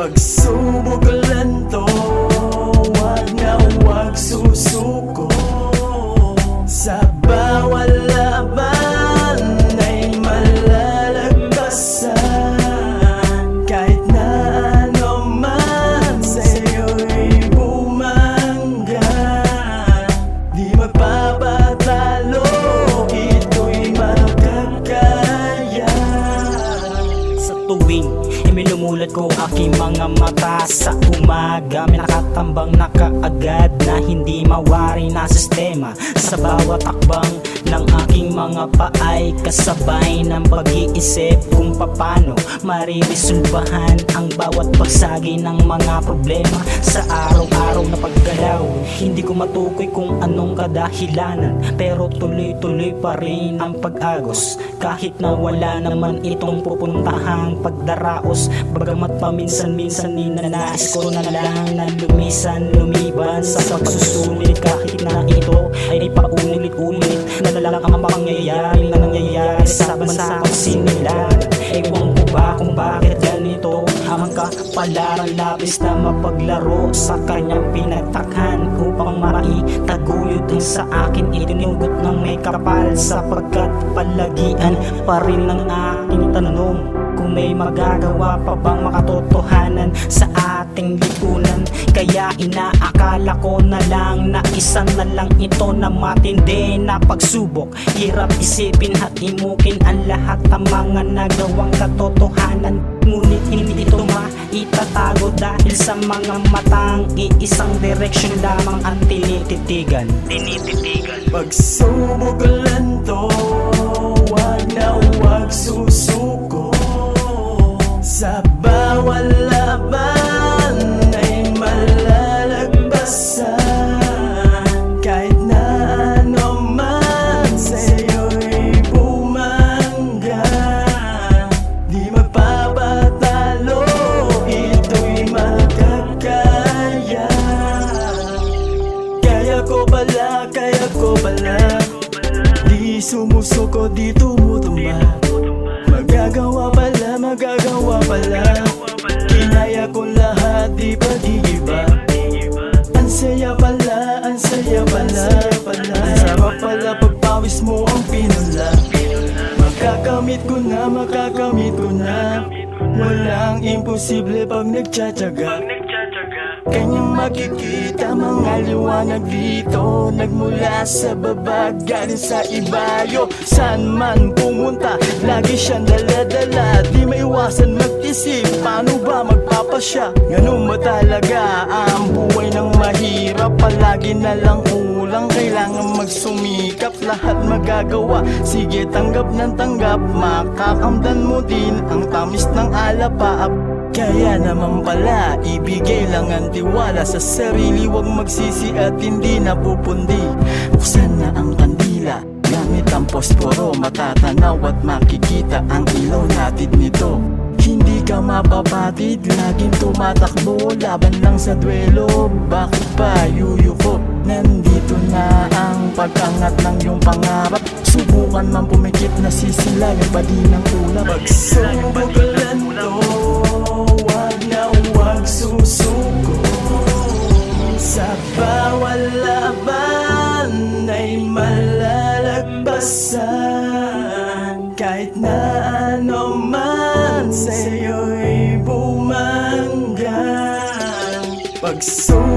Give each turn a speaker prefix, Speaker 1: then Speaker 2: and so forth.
Speaker 1: Pagsubok lang to, wag na wag susuko. Sa bawat laban ay malalagpasan. Kahit na ano man sa'yo'y bumangga, di magpapatalo, ito'y makakaya.
Speaker 2: Sa tuwing minumulat ko aking mga mata sa umaga, may nakatambang na kaagad na hindi mawari na sistema. Sa bawat takbang ng aking mga paay, kasabay ng pag-iisip kung papano mariresolbahan ang bawat pagsagi ng mga problema. Sa araw-araw na paggalaw, hindi ko matukoy kung anong kadahilanan, pero tuloy-tuloy pa rin ang pag-agos. Kahit na wala naman itong pupuntahang pagdaraos, bagamat paminsan-minsan ninanais ko na lang na lumiban sa pagsusulit. Kahit na ito ay paulit-ulit, nalalang ang pangyayari na nangyayari sa bansa kong sinilan. Ewan ko ba kung bakit ganito ang kapalaran, labis na mapaglaro sa kanyang pinagtakhan upang maitaguyod ang sa akin itinugot ng may kapal, sapagkat palagian pa rin ng aking tanong kung may magagawa pa bang makatotohanan sa ating lipunan. Kaya inaakala ko na lang na isa na lang ito na matindi na pagsubok. Hirap isipin at imukin ang lahat ng mga nagawang katotohanan, ngunit hindi ito maitatago dahil sa mga matang iisang direksyon lamang ang tinititigan.
Speaker 1: Pagsubok lang to, wag na wag susuko. Sa bawat laban ay malalagpasan. Kahit na ano man sa'yo'y bumangga, di magpapatalo, ito'y makakaya. Kaya ko pala, di sumusuko, di tumutuma. Magagawa pala, kinaya ko lahat, di pag-iiba. Ang saya pala, ang sarap pala pagpawis mo ang pinula. Makakamit ko na, walang imposible pag nagtsatsaga. Kanyang makikita mga liwanag dito, nagmula sa baba galing sa ibayo. Saan man pumunta, lagi siyang dala-dala, di maiwasan mag-isip, paano ba magpapasya? Ganun ba talaga ang buhay ng mahirap? Palagi na lang ulang, kailangan magsumikap, lahat magagawa. Sige, tanggap ng tanggap, makakamdan mo din ang tamis ng alapaap. Kaya naman pala, ibigay lang ang tiwala sa sarili, wag magsisi at hindi napupundi. Buksan na ang kandila, gamit ang posporo, matatanaw at makikita ang ilaw natin nito. Hindi ka mapapatid, laging tumatakbo, laban lang sa duelo. Bakit pa yuyuko? Nandito na ang pag-angat ng iyong pangarap. Subukan man pumikit, nasisilayan pa din ang ulap. Pagsubok lang to, wag na wag susuko. Sa bawat laban ay malalagpasan. Kahit na ano man sa'yo'y bumangga. Pagsubok